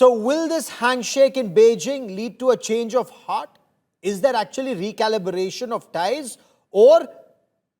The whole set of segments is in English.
So will this handshake in Beijing lead to a change of heart? Is there actually recalibration of ties, or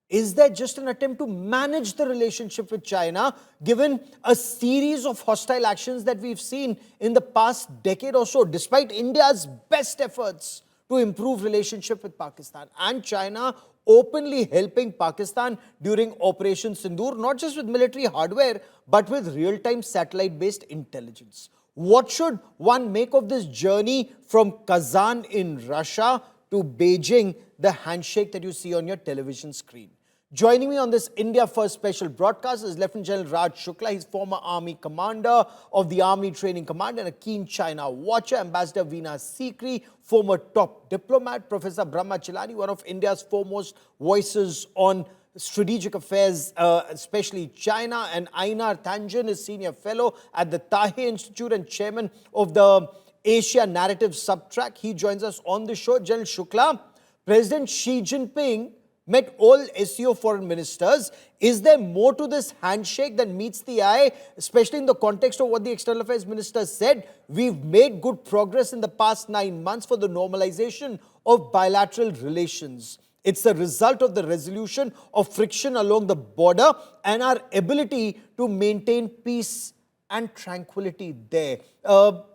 is there just an attempt to manage the relationship with China, given a series of hostile actions that we've seen in the past decade or so, despite India's best efforts to improve relationship with Pakistan, and China openly helping Pakistan during Operation Sindoor, not just with military hardware, but with real-time satellite-based intelligence? What should one make of this journey from Kazan in Russia to Beijing, the handshake that you see on your television screen? Joining me on this India First special broadcast is Lieutenant General Raj Shukla. He's former Army commander of the Army Training Command and a keen China watcher. Ambassador Veena Sikri, former top diplomat. Professor Brahma Chilani, one of India's foremost voices on strategic affairs, especially China. And Einar Thanjan is senior fellow at the Tahe Institute and chairman of the Asia Narrative Subtrack. He joins us on the show. General Shukla, President Xi Jinping met all SCO foreign ministers. Is there more to this handshake than meets the eye, especially in the context of what the External Affairs Minister said? We've made good progress in the past 9 months for the normalization of bilateral relations. It's the result of the resolution of friction along the border and our ability to maintain peace and tranquility there.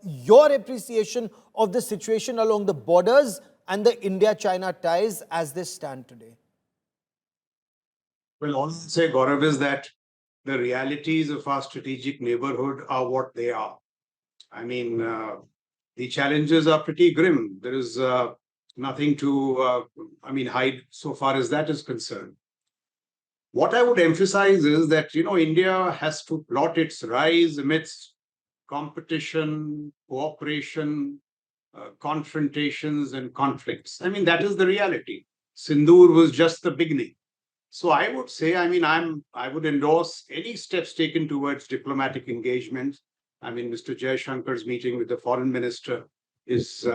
Your appreciation of the situation along the borders and the India-China ties as they stand today? Well, all I'll say, Gaurav, is that the realities of our strategic neighborhood are what they are. I mean, the challenges are pretty grim. There is nothing to, hide so far as that is concerned. What I would emphasize is that, India has to plot its rise amidst competition, cooperation, confrontations, and conflicts. I mean, that is the reality. Sindoor was just the beginning. So I would say, I would endorse any steps taken towards diplomatic engagement. I mean, Mr. Jaishankar's meeting with the foreign minister, his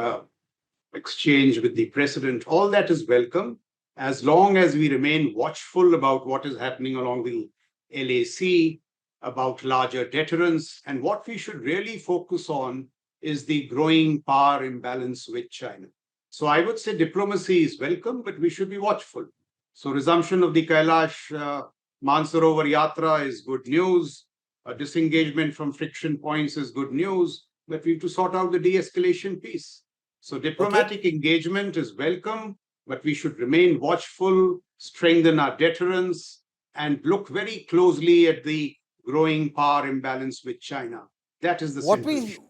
exchange with the president, all that is welcome, as long as we remain watchful about what is happening along the LAC, about larger deterrence. And what we should really focus on is the growing power imbalance with China. So I would say diplomacy is welcome, but we should be watchful. So resumption of the Kailash Mansarovar Yatra is good news. A disengagement from friction points is good news, but we have to sort out the de-escalation piece. So diplomatic engagement is welcome, but we should remain watchful, strengthen our deterrence, and look very closely at the growing power imbalance with China. That is the situation.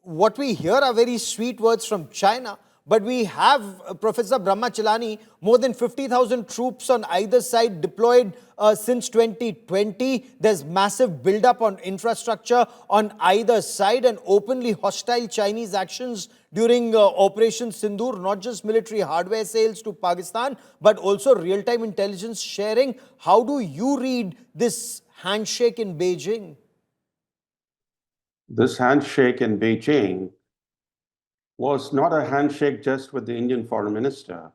What we hear are very sweet words from China, but we have, Professor Brahma Chilani, more than 50,000 troops on either side deployed since 2020. There's massive buildup on infrastructure on either side and openly hostile Chinese actions during Operation Sindoor, not just military hardware sales to Pakistan, but also real-time intelligence sharing. How do you read this handshake in Beijing? This handshake in Beijing was not a handshake just with the Indian foreign minister.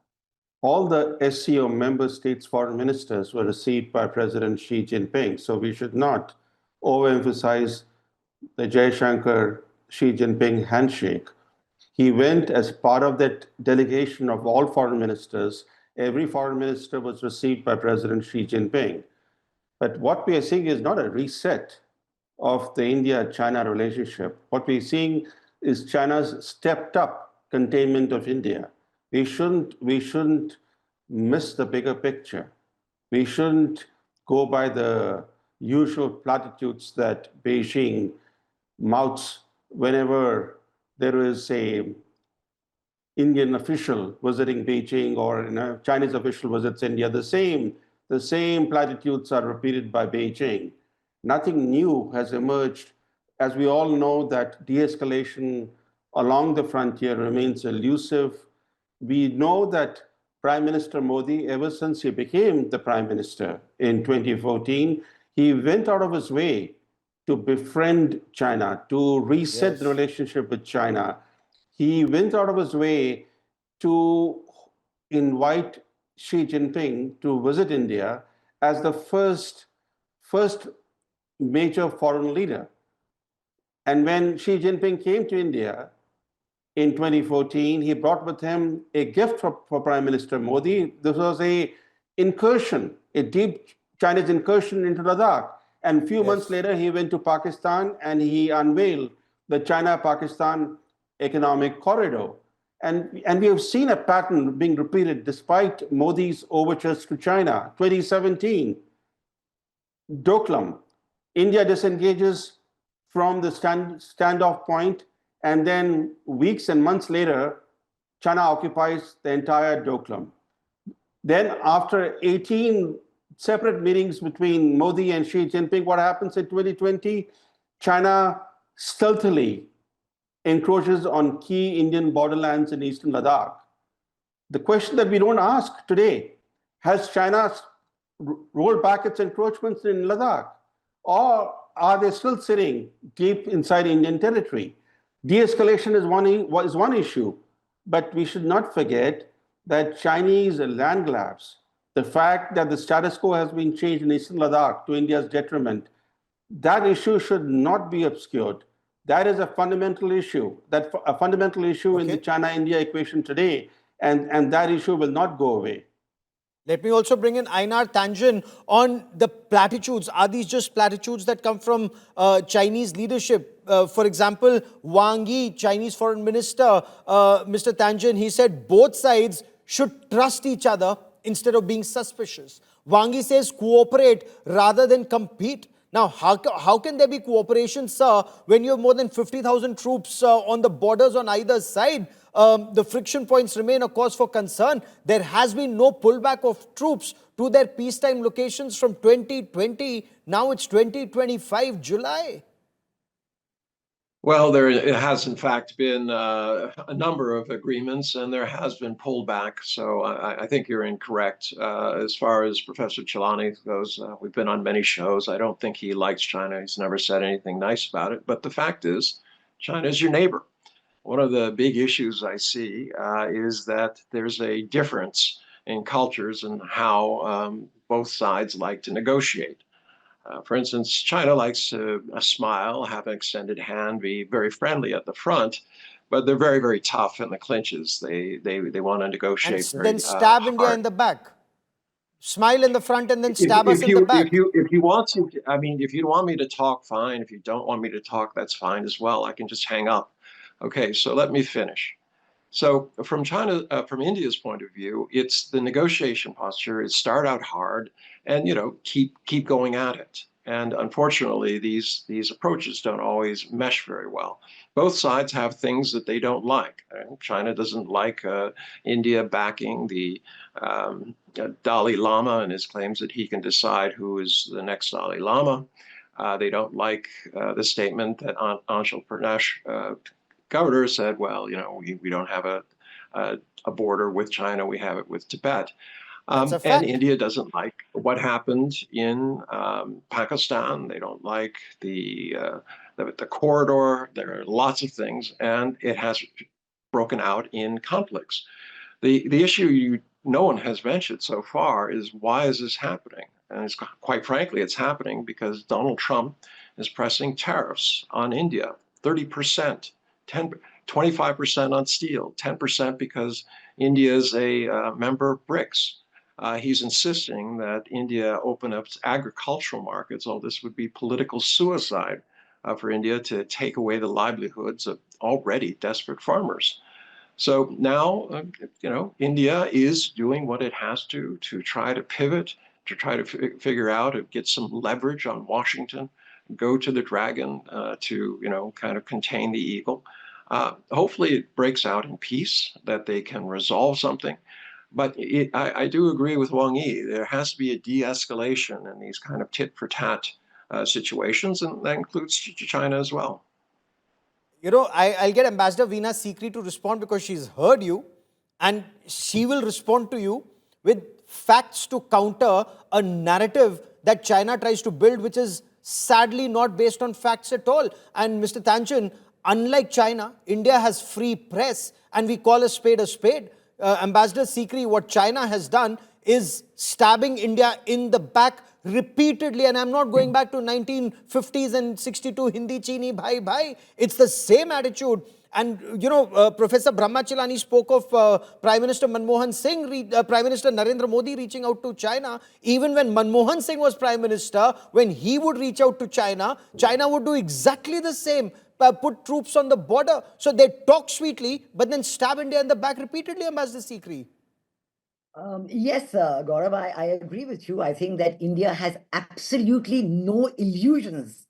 All the SCO member states' foreign ministers were received by President Xi Jinping. So we should not overemphasize the Jaishankar-Xi Jinping handshake. He went as part of that delegation of all foreign ministers. Every foreign minister was received by President Xi Jinping. But what we are seeing is not a reset of the India-China relationship. What we're seeing is China's stepped up containment of India. We shouldn't miss the bigger picture. We shouldn't go by the usual platitudes that Beijing mouths whenever there is a Indian official visiting Beijing or a Chinese official visits India. The same platitudes are repeated by Beijing. Nothing new has emerged. As we all know, that de-escalation along the frontier remains elusive. We know that Prime Minister Modi, ever since he became the Prime Minister in 2014, he went out of his way to befriend China, to reset the relationship with China. He went out of his way to invite Xi Jinping to visit India as the first major foreign leader. And when Xi Jinping came to India in 2014, he brought with him a gift for Prime Minister Modi. This was a incursion, a deep Chinese incursion into Ladakh. And a few months later, he went to Pakistan and he unveiled the China-Pakistan economic corridor. And we have seen a pattern being repeated despite Modi's overtures to China. 2017, Doklam, India disengages from the standoff point, and then weeks and months later, China occupies the entire Doklam. Then after 18 separate meetings between Modi and Xi Jinping, what happens in 2020? China stealthily encroaches on key Indian borderlands in eastern Ladakh. The question that we don't ask today, has China rolled back its encroachments in Ladakh? Or are they still sitting deep inside Indian territory? De-escalation is one issue, but we should not forget that Chinese land grabs, the fact that the status quo has been changed in eastern Ladakh to India's detriment, that issue should not be obscured. That is a fundamental issue, in the China-India equation today, and that issue will not go away. Let me also bring in Einar Tangen on the platitudes. Are these just platitudes that come from Chinese leadership? For example, Wang Yi, Chinese foreign minister, Mr. Tangen, he said both sides should trust each other instead of being suspicious. Wang Yi says cooperate rather than compete. Now, how can there be cooperation, sir, when you have more than 50,000 troops on the borders on either side? The friction points remain a cause for concern. There has been no pullback of troops to their peacetime locations from 2020. Now it's 2025, July. Well, it has in fact been a number of agreements, and there has been pullback. So I think you're incorrect. As far as Professor Chilani goes, we've been on many shows. I don't think he likes China. He's never said anything nice about it. But the fact is, China is your neighbor. One of the big issues I see is that there's a difference in cultures and how both sides like to negotiate. For instance, China likes to smile, have an extended hand, be very friendly at the front, but they're very, very tough in the clinches. They want to negotiate And then stab India in the back. Smile in the front and then stab us in the back. If you want to, I mean, if you want me to talk, fine. If you don't want me to talk, that's fine as well. I can just hang up. Okay, so let me finish. So from India's point of view, it's the negotiation posture. Is start out hard and, keep going at it. And unfortunately, these approaches don't always mesh very well. Both sides have things that they don't like. China doesn't like India backing the Dalai Lama and his claims that he can decide who is the next Dalai Lama. They don't like the statement that Anshul Pradesh governor said, well, we don't have a border with China, we have it with Tibet. And India doesn't like what happened in Pakistan. They don't like the corridor. There are lots of things, and it has broken out in conflicts. The issue no one has mentioned so far is, why is this happening? And quite frankly, it's happening because Donald Trump is pressing tariffs on India, 30%. 25% on steel, 10% because India is a member of BRICS. He's insisting that India open up its agricultural markets. All this would be political suicide for India to take away the livelihoods of already desperate farmers. So now, India is doing what it has to try to pivot, to try to figure out and get some leverage on Washington, go to the dragon to, kind of contain the eagle. Hopefully it breaks out in peace, that they can resolve something. But I do agree with Wang Yi. There has to be a de-escalation in these kind of tit-for-tat situations, and that includes China as well. I'll get Ambassador Veena Sikri to respond because she's heard you, and she will respond to you with facts to counter a narrative that China tries to build, which is sadly not based on facts at all. And Mr. Tangen, unlike China, India has free press, and we call a spade a spade. Ambassador Sikri, what China has done is stabbing India in the back repeatedly, and I'm not going back to 1950s and 62 Hindi Chini bhai bhai. It's the same attitude. And, Professor Brahmachalani spoke of Prime Minister Manmohan Singh, Prime Minister Narendra Modi reaching out to China. Even when Manmohan Singh was Prime Minister, when he would reach out to China, China would do exactly the same, put troops on the border. So they talk sweetly, but then stab India in the back repeatedly, Ambassador Sikri. Yes, Gaurav, I agree with you. I think that India has absolutely no illusions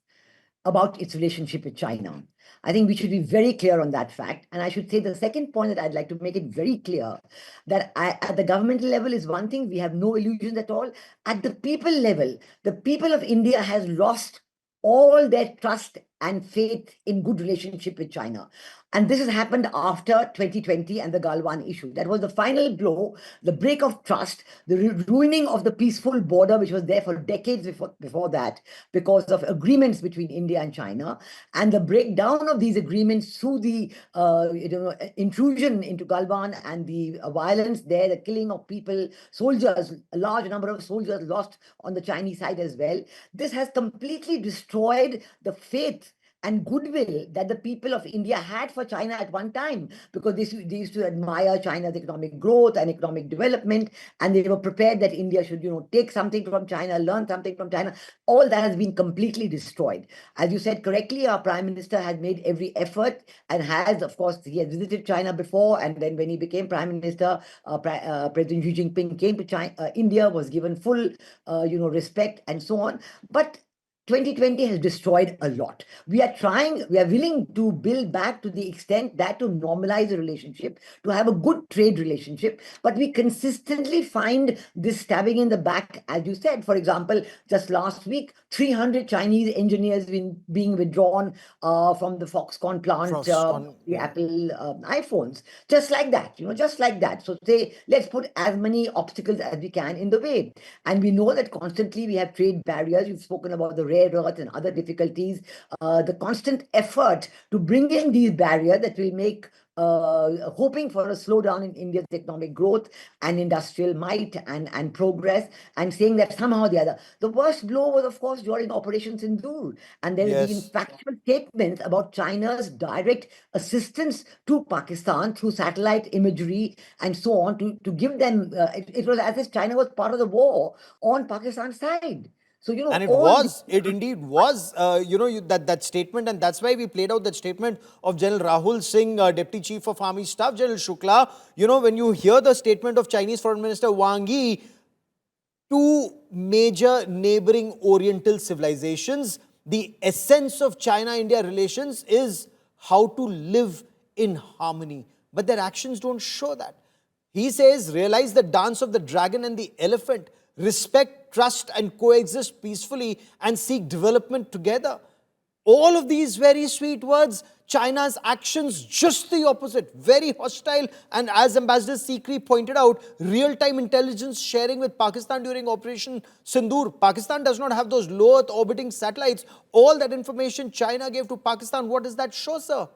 about its relationship with China. I think we should be very clear on that fact. And I should say the second point that I'd like to make it very clear that at the governmental level is one thing, we have no illusions at all. At the people level, the people of India has lost all their trust and faith in good relationship with China. And this has happened after 2020 and the Galwan issue. That was the final blow, the break of trust, the ruining of the peaceful border, which was there for decades before that, because of agreements between India and China, and the breakdown of these agreements through the intrusion into Galwan and the violence there, the killing of people, soldiers, a large number of soldiers lost on the Chinese side as well. This has completely destroyed the faith and goodwill that the people of India had for China at one time, because they used to admire China's economic growth and economic development, and they were prepared that India should, take something from China, learn something from China. All that has been completely destroyed. As you said correctly, our Prime Minister has made every effort and has, of course, he has visited China before, and then when he became Prime Minister, President Xi Jinping came to China, India, was given full, respect and so on. But 2020 has destroyed a lot. We are willing to build back to the extent that to normalize the relationship, to have a good trade relationship, but we consistently find this stabbing in the back, as you said. For example, just last week, 300 Chinese engineers being withdrawn from the Foxconn plant, the Apple iPhones, just like that, just like that. So say, let's put as many obstacles as we can in the way. And we know that constantly we have trade barriers. You've spoken about the rare earth and other difficulties, the constant effort to bring in these barriers that will make hoping for a slowdown in India's economic growth and industrial might and progress, and saying that somehow or the other. The worst blow was, of course, during Operation Sindoor. And there have been factual statements about China's direct assistance to Pakistan through satellite imagery and so on to give them, it was as if China was part of the war on Pakistan's side. So, and it indeed was, that statement, and that's why we played out that statement of General Rahul Singh, Deputy Chief of Army Staff, General Shukla. When you hear the statement of Chinese Foreign Minister Wang Yi, two major neighboring Oriental civilizations, the essence of China-India relations is how to live in harmony. But their actions don't show that. He says, realize the dance of the dragon and the elephant. Respect, trust, and coexist peacefully and seek development together. All of these very sweet words, China's actions just the opposite, very hostile. And as Ambassador Sikri pointed out, real-time intelligence sharing with Pakistan during Operation Sindoor. Pakistan does not have those low Earth orbiting satellites. All that information China gave to Pakistan, what does that show, sir?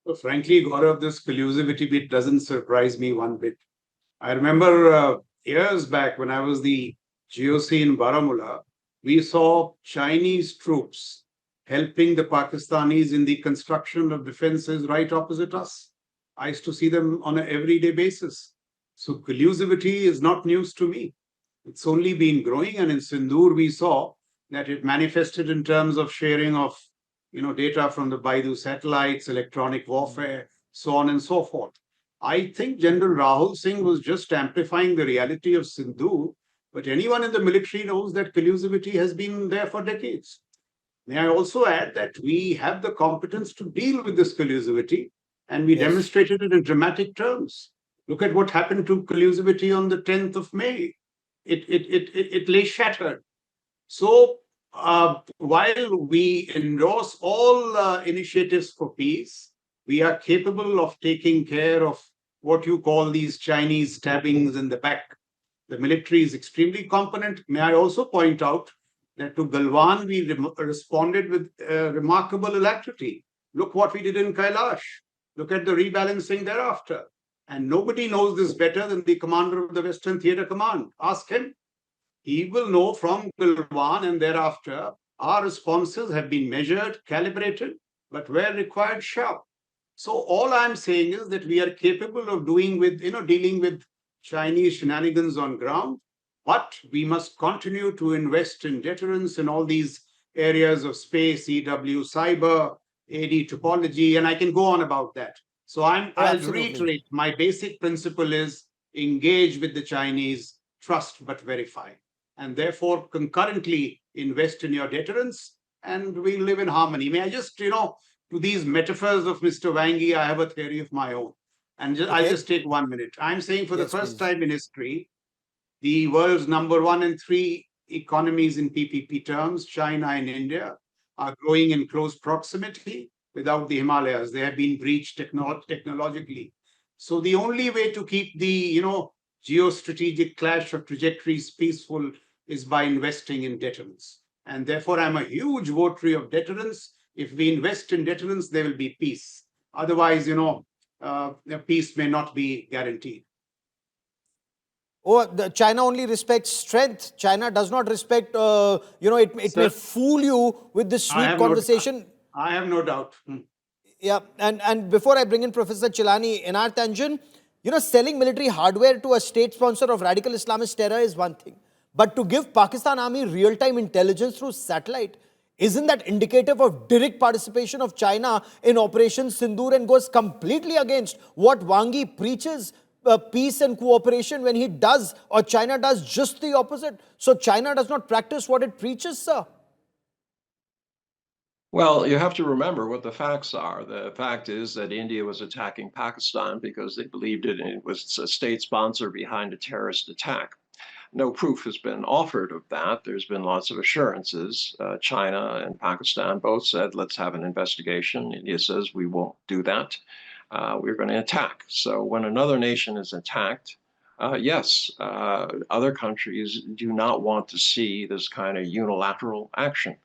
So frankly, Gaurav, this collusivity bit doesn't surprise me one bit. I remember years back when I was the GOC in Baramulla, we saw Chinese troops helping the Pakistanis in the construction of defenses right opposite us. I used to see them on an everyday basis. So collusivity is not news to me. It's only been growing, and in Sindoor we saw that it manifested in terms of sharing of data from the Baidu satellites, electronic warfare, so on and so forth. I think General Rahul Singh was just amplifying the reality of Sindoor, but anyone in the military knows that collusivity has been there for decades. May I also add that we have the competence to deal with this collusivity, and we demonstrated it in dramatic terms. Look at what happened to collusivity on the 10th of May. It lay shattered. So while we endorse all initiatives for peace, we are capable of taking care of what you call these Chinese stabbings in the back. The military is extremely competent. May I also point out that to Galwan, we responded with remarkable alacrity. Look what we did in Kailash. Look at the rebalancing thereafter. And nobody knows this better than the commander of the Western Theatre Command. Ask him. he will know from Galwan and thereafter, our responses have been measured, calibrated, but where required, sharp. So all I'm saying is that we are capable of dealing with Chinese shenanigans on ground, but we must continue to invest in deterrence in all these areas of space, EW, cyber, AD topology, and I can go on about that. So I'll absolutely. reiterate, my basic principle is engage with the Chinese, trust but verify. And therefore, concurrently invest in your deterrence, and we live in harmony. May I just, to these metaphors of Mr. Wangi, I have a theory of my own. And I'll Okay. just take 1 minute. I'm saying for the Yes, first please. time in history, the world's number 1 and 3 economies in PPP terms, China and India, are growing in close proximity without the Himalayas. They have been breached technologically. So the only way to keep the, geostrategic clash of trajectories peaceful is by investing in deterrence. And therefore, I'm a huge votary of deterrence. If we invest in deterrence, there will be peace. Otherwise, peace may not be guaranteed. Oh, China only respects strength. China does not respect, it may Sir, fool you with this I sweet have conversation. I have no doubt. Yeah, and before I bring in Professor Chilani, in our tangent, selling military hardware to a state sponsor of radical Islamist terror is one thing. But to give Pakistan Army real-time intelligence through satellite, isn't that indicative of direct participation of China in Operation Sindoor and goes completely against what Wangi preaches, peace and cooperation, when he does, or China does just the opposite? So China does not practice what it preaches, sir. Well, you have to remember what the facts are. The fact is that India was attacking Pakistan because they believed it was a state sponsor behind a terrorist attack. No proof has been offered of that. There's been lots of assurances. China and Pakistan both said, let's have an investigation. India says, we won't do that. We're going to attack. So when another nation is attacked, yes, other countries do not want to see this kind of unilateral action.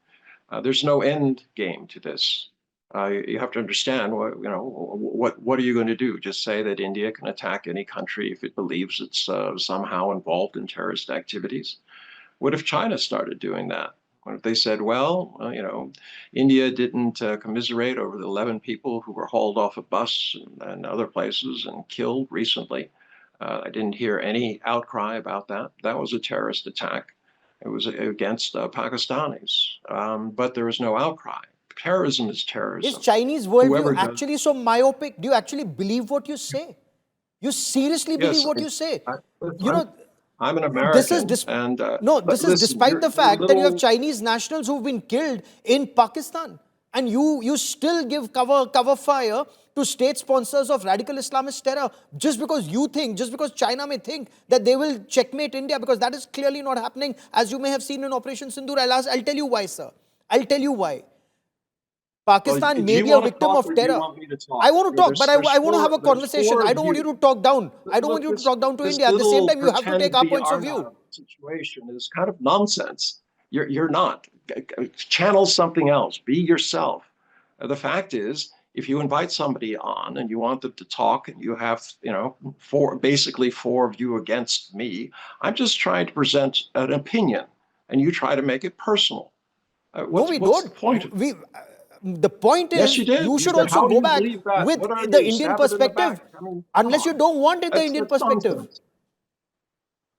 There's no end game to this. You have to understand what are you going to do? Just say that India can attack any country if it believes it's somehow involved in terrorist activities? What if China started doing that? What if they said, well, India didn't commiserate over the 11 people who were hauled off a bus and other places and killed recently? I didn't hear any outcry about that. That was a terrorist attack. It was against Pakistanis, but there was no outcry. Terrorism is terrorism. Is Chinese worldview Whoever does- actually so myopic? Do you actually believe what you say? You seriously believe Yes, what you say? I'm an This American, is and this is listen, despite the you're fact that you have little- Chinese nationals who've been killed in Pakistan, and you still give cover fire to state sponsors of radical Islamist terror just because China may think that they will checkmate India, because that is clearly not happening, as you may have seen in Operation Sindoor. I'll tell you why, sir. I'll tell you why. Pakistan do may you be a want to victim talk of or do you terror. want me to talk? I want to talk, but I want to have a There's conversation. four I of don't want you you. to talk down. I don't Look, want you to talk down to this India. At the same little time, you have to take our pretend points of we are view. not situation is kind of nonsense. You're not. Channel something else. Be yourself. The fact is, if you invite somebody on and you want them to talk, and you have, basically four of you against me, I'm just trying to present an opinion, and you try to make it personal. No, we What's the don't. point of it? The point Yes, is, you did. you You should said, also how do go you back believe that? with What are the you? Indian Stab it in the perspective, back? I mean, come unless you on. don't want it, the Indian That's perspective. nonsense.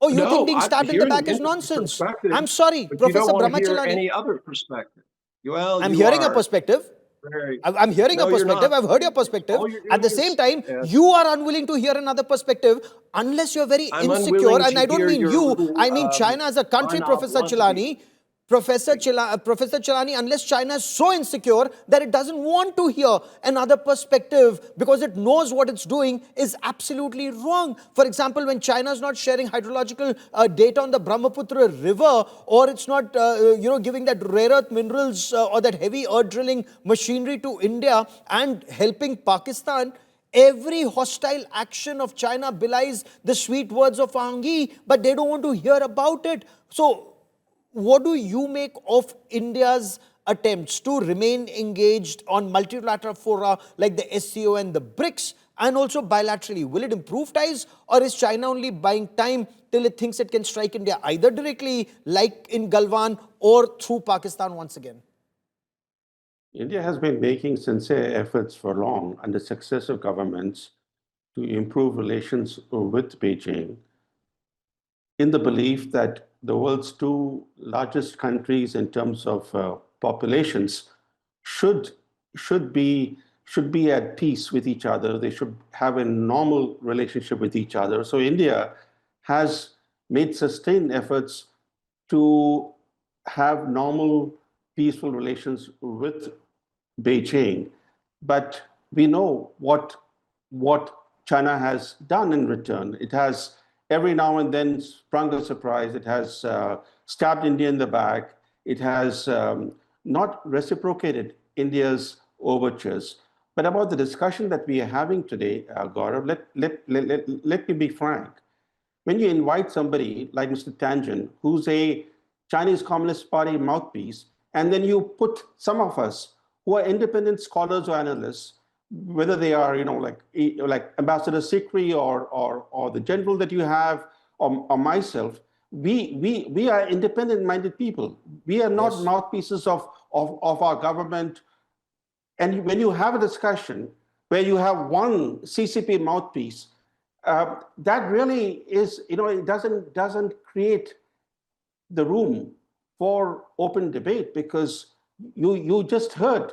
Oh, you think No, being I'm stabbed in the hearing back the is Indian nonsense? perspective, I'm sorry, but you don't Professor want to hear Brahmachalani. any other perspective. Well, I'm you hearing a are perspective. very. I'm hearing a No, you're perspective. not. I've heard your perspective. All you're At the doing same is, time, yes, you are unwilling to hear another perspective unless you're very I'm insecure. unwilling And to I don't hear mean your you, little. I mean China as a country, I'm not Professor want to be. Chilani. Professor Chilani, unless China is so insecure that it doesn't want to hear another perspective because it knows what it's doing is absolutely wrong. For example, when China is not sharing hydrological data on the Brahmaputra river, or it's not, giving that rare earth minerals or that heavy earth drilling machinery to India and helping Pakistan, every hostile action of China belies the sweet words of Wangi, but they don't want to hear about it. So, what do you make of India's attempts to remain engaged on multilateral fora like the SCO and the BRICS, and also bilaterally? Will it improve ties, or is China only buying time till it thinks it can strike India either directly, like in Galwan, or through Pakistan once again? India has been making sincere efforts for long under successive governments to improve relations with Beijing, in the belief that the world's two largest countries in terms of populations should should be should be at peace with each other. They should have a normal relationship with each other. So India has made sustained efforts to have normal, peaceful relations with Beijing. But we know what China has done in return. It has every now and then sprung a surprise. It has stabbed India in the back. It has not reciprocated India's overtures. But about the discussion that we are having today, Gaurav, let me be frank. When you invite somebody like Mr. Tangent, who's a Chinese Communist Party mouthpiece, and then you put some of us who are independent scholars or analysts, whether they are, like Ambassador Sikri or the general that you have, or myself, we are independent-minded people. We are not Yes. mouthpieces of our government. And when you have a discussion where you have one CCP mouthpiece, that really is, it doesn't create the room for open debate, because you just heard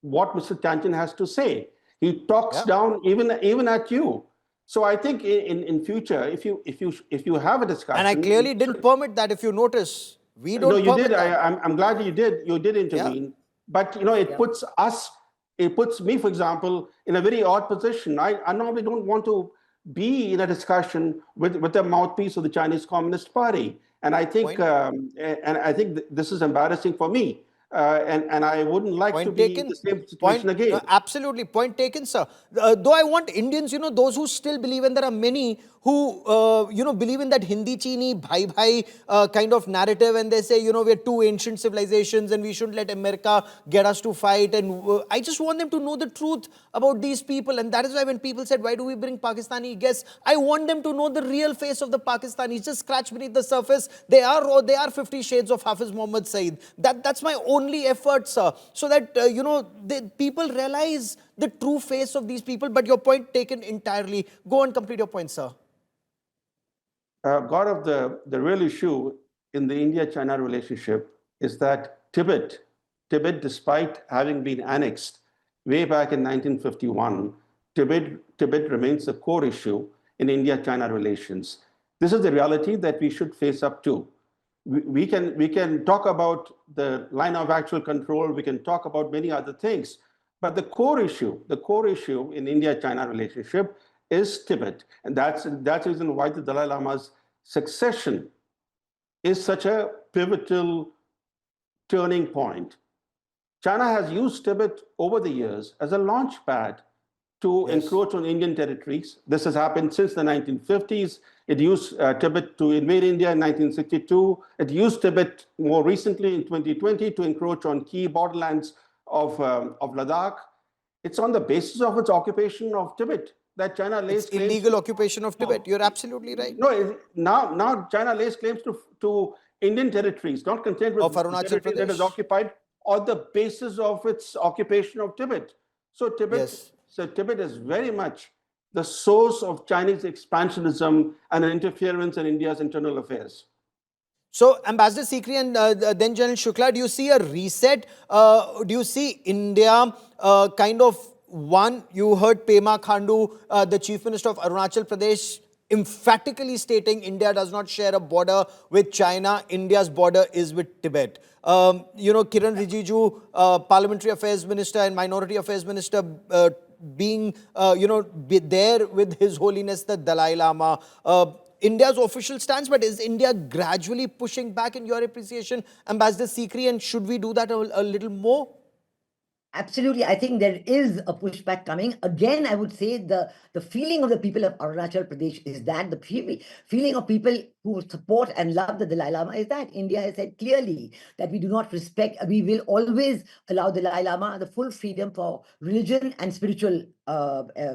what Mr. Tangent has to say. He talks Yeah. down even at you. So I think in future, if you have a discussion, And I clearly didn't permit that, if you notice. We no, don't you permit did. that. I'm glad you did. You did Yeah. intervene. But it Yeah. puts us, it puts me, for example, in a very odd position. I normally don't want to be in a discussion with the mouthpiece of the Chinese Communist Party. And I think Point. this is embarrassing for me. And I wouldn't like to Point be in taken. the same situation Point, again. absolutely. Point taken, sir. Though I want Indians, those who still believe, and there are many who, believe in that Hindi-Chini, bhai-bhai kind of narrative, and they say, we're two ancient civilizations and we shouldn't let America get us to fight. And I just want them to know the truth about these people. And that is why when people said, why do we bring Pakistani guests? I want them to know the real face of the Pakistanis. Just scratch beneath the surface. They are raw. They are 50 shades of Hafiz Muhammad Saeed. That's my only effort, sir. So that, the people realize the true face of these people. But your point taken entirely. Go and complete your point, sir. Gaurav, the real issue in the India-China relationship is that Tibet, despite having been annexed way back in 1951, Tibet remains the core issue in India-China relations. This is the reality that we should face up to. We can talk about the line of actual control, we can talk about many other things, but the core issue in India-China relationship is Tibet. And that's the reason why the Dalai Lama's succession is such a pivotal turning point. China has used Tibet over the years as a launch pad to Yes. encroach on Indian territories. This has happened since the 1950s. It used Tibet to invade India in 1962. It used Tibet more recently in 2020 to encroach on key borderlands of Ladakh. It's on the basis of its occupation of Tibet that China lays It's claims illegal to. occupation of Tibet. You're absolutely right. No, now China lays claims to Indian territories, not content with Of the Arunachal territory that is Pradesh. occupied, on the basis of its occupation of Tibet. So Yes. Tibet is very much the source of Chinese expansionism and interference in India's internal affairs. So, Ambassador Sikri and then General Shukla, do you see a reset? Do you see India kind of one? You heard Pema Khandu, the Chief Minister of Arunachal Pradesh, emphatically stating India does not share a border with China. India's border is with Tibet. Kiran Rijiju, Parliamentary Affairs Minister and Minority Affairs Minister, being, be there with His Holiness the Dalai Lama. India's official stance, but is India gradually pushing back in your appreciation, Ambassador Sikri, and should we do that a little more? Absolutely. I think there is a pushback coming. Again, I would say the feeling of the people of Arunachal Pradesh is that the feeling of people who support and love the Dalai Lama is that India has said clearly that we do not respect, we will always allow the Dalai Lama the full freedom for religion and spiritual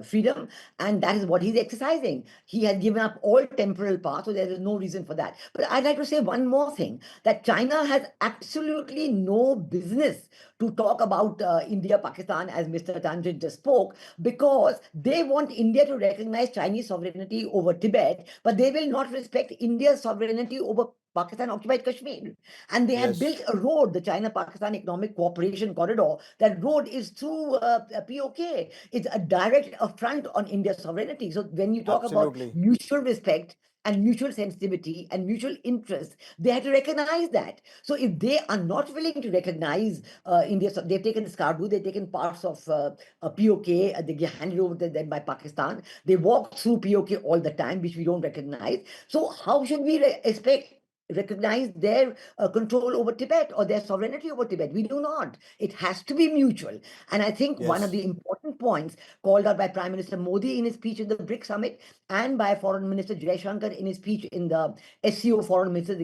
freedom, and that is what he's exercising. He has given up all temporal power, so there is no reason for that. But I'd like to say one more thing, that China has absolutely no business to talk about India-Pakistan, as Mr. Tanjit just spoke, because they want India to recognize Chinese sovereignty over Tibet, but they will not respect India's sovereignty over Pakistan occupied Kashmir. And they have Yes. built a road, the China-Pakistan Economic Cooperation Corridor. That road is through POK. It's a direct affront on India's sovereignty. So when you talk about Absolutely. mutual respect and mutual sensitivity and mutual interest, they have to recognize that. So if they are not willing to recognize India, so they've taken Skardu, they've taken parts of POK, they get handed over to them by Pakistan. They walk through POK all the time, which we don't recognize. So how should we recognize their control over Tibet or their sovereignty over Tibet? We do not. It has to be mutual. And I think one of Yes. the important points called out by Prime Minister Modi in his speech at the BRICS summit and by Foreign Minister Jaishankar in his speech in the SCO Foreign Minister,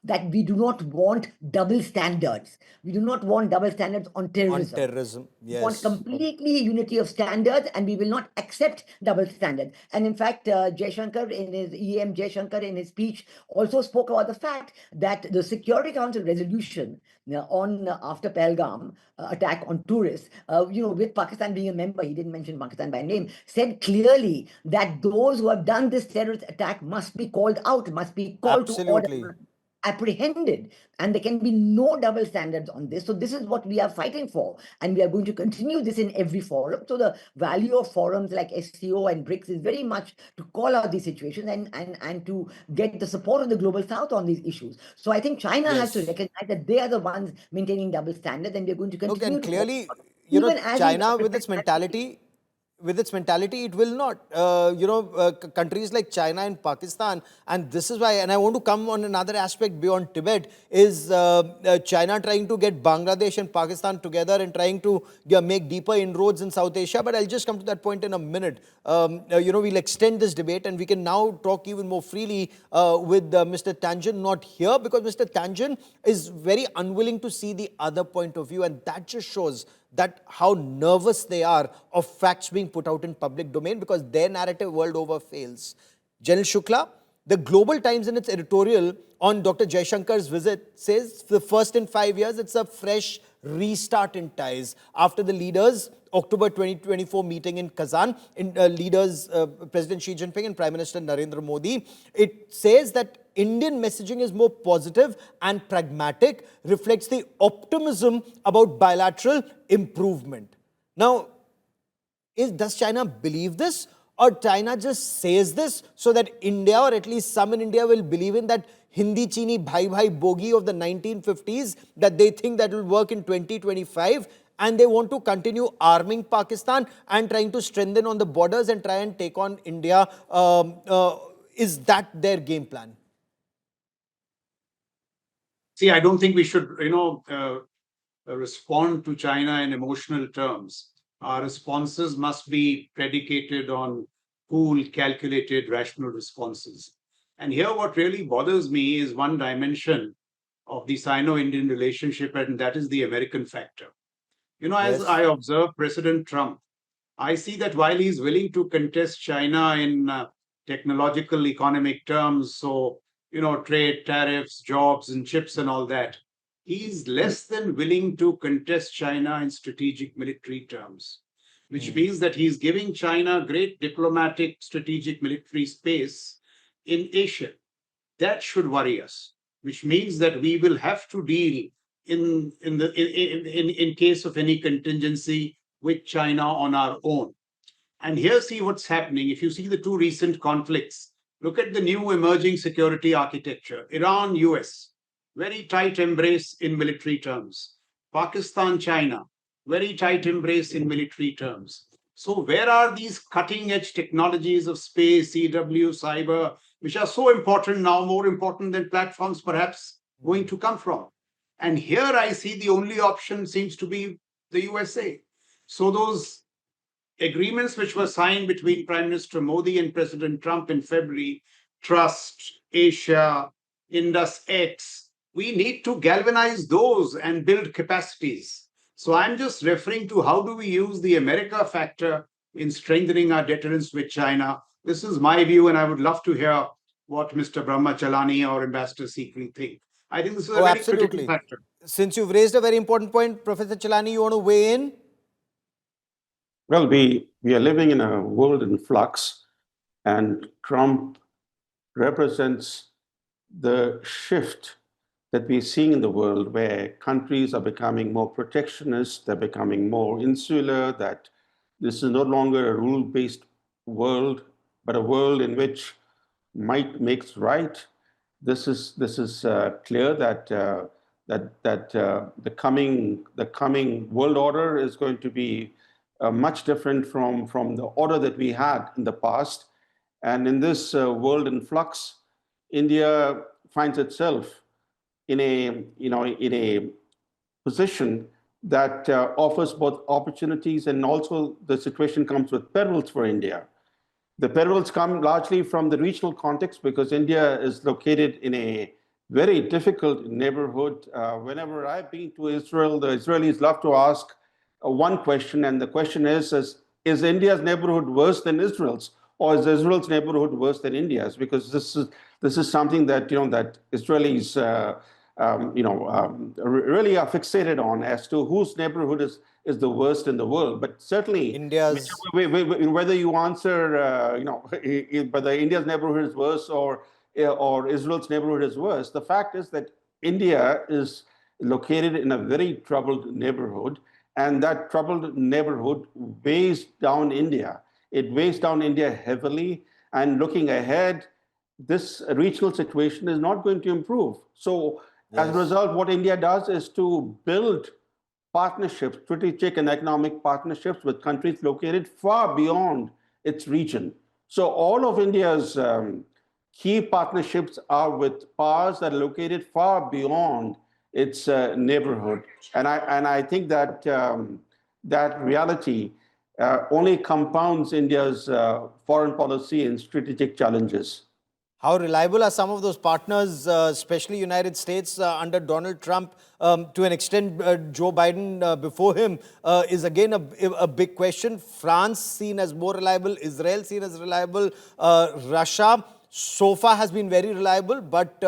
that we do not want double standards. We do not want double standards on On terrorism. terrorism. We want Yes. completely unity of standards, and we will not accept double standards. And in fact, Jaishankar in his EM Jaishankar in his speech also spoke about the fact that the Security Council resolution on after Pahalgam attack on tourists, with Pakistan being a member, he didn't mention Pakistan by name, said clearly that those who have done this terrorist attack must be called out, must be called to Absolutely. order, apprehended, and there can be no double standards on this. So this is what we are fighting for, and we are going to continue this in every forum. So the value of forums like SCO and BRICS is very much to call out these situations and to get the support of the global south on these issues. So I think China has to Yes. recognize that they are the ones maintaining double standards, and we're going to Look, continue and to call clearly, out, even as we China respect with its mentality, it will not. Countries like China and Pakistan, and this is why, and I want to come on another aspect beyond Tibet, is China trying to get Bangladesh and Pakistan together and trying to make deeper inroads in South Asia. But I'll just come to that point in a minute. We'll extend this debate, and we can now talk even more freely with Mr. Tangent not here, because Mr. Tangent is very unwilling to see the other point of view, and that just shows that how nervous they are of facts being put out in public domain, because their narrative world over fails. General Shukla, the Global Times in its editorial on Dr. Jaishankar's visit says the first in 5 years, it's a fresh restart in ties after the leaders' October 2024 meeting in Kazan, President Xi Jinping and Prime Minister Narendra Modi. It says that Indian messaging is more positive and pragmatic, reflects the optimism about bilateral improvement. Now, does China believe this, or China just says this so that India, or at least some in India, will believe in that Hindi Chini Bhai Bhai bogie of the 1950s, that they think that will work in 2025, and they want to continue arming Pakistan and trying to strengthen on the borders and try and take on India? Is that their game plan? See, I don't think we should, respond to China in emotional terms. Our responses must be predicated on cool, calculated, rational responses. And here, what really bothers me is one dimension of the Sino-Indian relationship, and that is the American factor. As I Yes. observe President Trump, I see that while he's willing to contest China in technological economic terms, so, trade, tariffs, jobs, and chips, and all that, he's less than willing to contest China in strategic military terms, which means that he's giving China great diplomatic, strategic military space in Asia. That should worry us, which means that we will have to deal in case of any contingency with China on our own. And here, see what's happening. If you see the two recent conflicts, look at the new emerging security architecture. Iran, US, very tight embrace in military terms. Pakistan, China, very tight embrace in military terms. So where are these cutting edge technologies of space, CW, cyber, which are so important now, more important than platforms perhaps, going to come from? And here I see the only option seems to be the USA. So those agreements which were signed between Prime Minister Modi and President Trump in February Trust, Asia, Indus X. We need to galvanize those and build capacities. So I'm just referring to how do we use the America factor in strengthening our deterrence with China. This is my view, and I would love to hear what Mr. Brahmachalani or Ambassador Sikri think. I think this is a Oh, very critical absolutely. factor. Since you've raised a very important point, Professor Chalani, you want to weigh in? Well, we are living in a world in flux, and Trump represents the shift that we're seeing in the world where countries are becoming more protectionist, they're becoming more insular, that this is no longer a rule-based world, but a world in which might makes right. This is clear that the coming world order is going to be much different from the order that we had in the past. And in this world in flux, India finds itself in a position that offers both opportunities, and also the situation comes with perils for India. The perils come largely from the regional context because India is located in a very difficult neighborhood. Whenever I've been to Israel, the Israelis love to ask one question, and the question is India's neighborhood worse than Israel's, or is Israel's neighborhood worse than India's? Because this is something that that Israelis really are fixated on as to whose neighborhood is the worst in the world. But certainly, India's. whether you answer, whether India's neighborhood is worse or Israel's neighborhood is worse, the fact is that India is located in a very troubled neighborhood, and that troubled neighborhood weighs down India. It weighs down India heavily, and looking ahead, this regional situation is not going to improve. So as a result, what India does is to build partnerships, strategic and economic partnerships with countries located far beyond its region. So all of India's key partnerships are with powers that are located far beyond its neighborhood. And I think that that reality only compounds India's foreign policy and strategic challenges. How reliable are some of those partners, especially United States under Donald Trump, to an extent Joe Biden before him, is again a big question. France seen as more reliable, Israel seen as reliable, Russia so far has been very reliable, but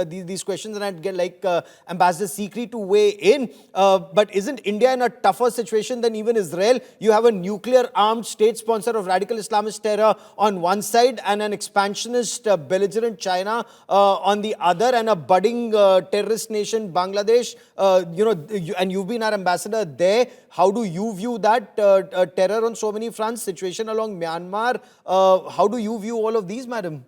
these questions, and I'd get like Ambassador Sikri to weigh in. But isn't India in a tougher situation than even Israel? You have a nuclear armed state sponsor of radical Islamist terror on one side, and an expansionist belligerent China on the other, and a budding terrorist nation Bangladesh. And you've been our ambassador there. How do you view that terror on so many fronts? Situation along Myanmar. How do you view all of these, madam?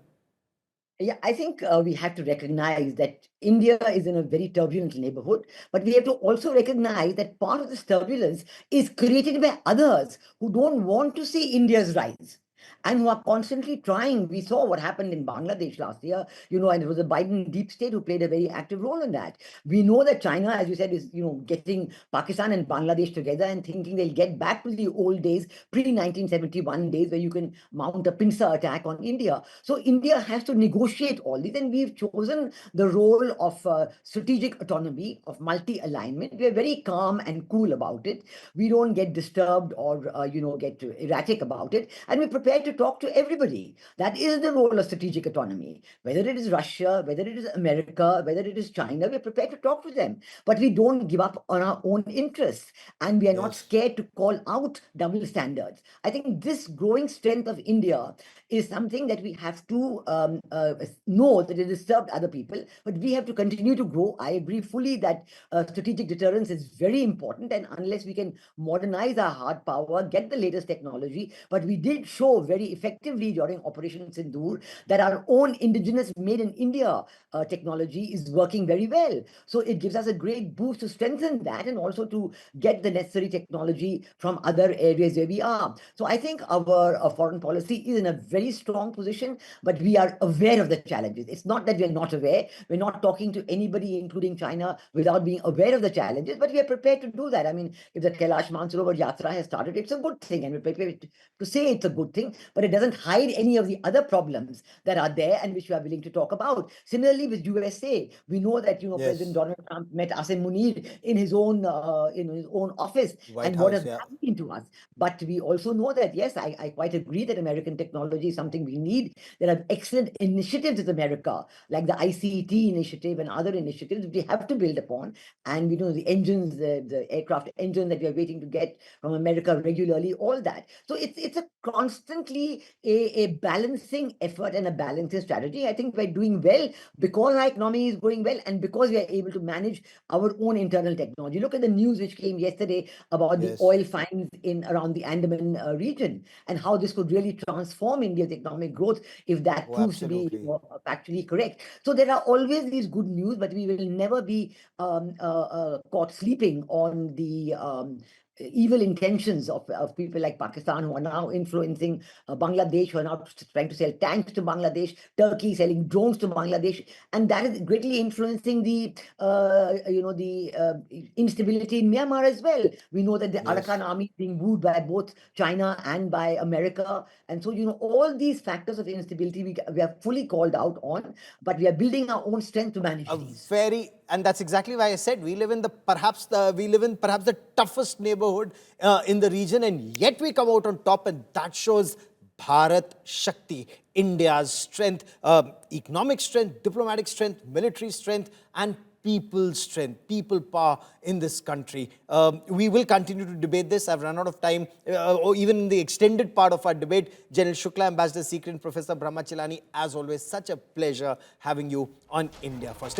Yeah, I think we have to recognize that India is in a very turbulent neighborhood, but we have to also recognize that part of this turbulence is created by others who don't want to see India's rise and who are constantly trying. We saw what happened in Bangladesh last year, and it was the Biden deep state who played a very active role in that. We know that China, as you said, is, getting Pakistan and Bangladesh together and thinking they'll get back to the old days, pre-1971 days, where you can mount a pincer attack on India. So India has to negotiate all these, and we've chosen the role of strategic autonomy, of multi-alignment. We are very calm and cool about it. We don't get disturbed or, get erratic about it. And we're prepared to talk to everybody. That is the role of strategic autonomy. Whether it is Russia, whether it is America, whether it is China, we're prepared to talk to them. But we don't give up on our own interests. And we are not scared to call out double standards. I think this growing strength of India is something that we have to know that it disturbed other people, but we have to continue to grow. I agree fully that strategic deterrence is very important, and unless we can modernize our hard power, get the latest technology, but we did show very effectively during Operation Sindoor that our own indigenous made in India technology is working very well. So it gives us a great boost to strengthen that and also to get the necessary technology from other areas where we are. So I think our foreign policy is in a very strong position, but we are aware of the challenges. It's not that we're not aware. We're not talking to anybody, including China, without being aware of the challenges, but we are prepared to do that. I mean, if the Kailash Mansarovar Yatra has started, it's a good thing, and we're prepared to say it's a good thing. something, but it doesn't hide any of the other problems that are there and which we are willing to talk about. Similarly, with USA, we know that Yes. President Donald Trump met Asim Munir in his own office, White and what House, has yeah. that mean to us? But we also know that, yes, I quite agree that American technology is something we need. There are excellent initiatives in America, like the ICT initiative and other initiatives that we have to build upon. And we know the engines, the aircraft engine that we are waiting to get from America regularly, all that. So it's a constantly a balancing effort and a balancing strategy. I think we're doing well because our economy is going well and because we are able to manage our own internal technology. Look at the news which came yesterday about the Yes. oil finds in around the Andaman region, and how this could really transform India's economic growth if that Oh, proves to be absolutely. factually correct. So there are always these good news, but we will never be caught sleeping on the evil intentions of people like Pakistan, who are now influencing Bangladesh, who are now trying to sell tanks to Bangladesh, Turkey selling drones to Bangladesh, and that is greatly influencing the instability in Myanmar as well. We know that the Yes. Arakan army is being wooed by both China and by America, and so all these factors of instability we are fully called out on, but we are building our own strength to manage these. And that's exactly why I said we live in perhaps the toughest neighborhood in the region, and yet we come out on top, and that shows Bharat Shakti, India's strength, economic strength, diplomatic strength, military strength, and people's strength, people power in this country. We will continue to debate this. I've run out of time, or even in the extended part of our debate. General Shukla, Ambassador Secret, Professor Brahmachilani, as always, such a pleasure having you on India First.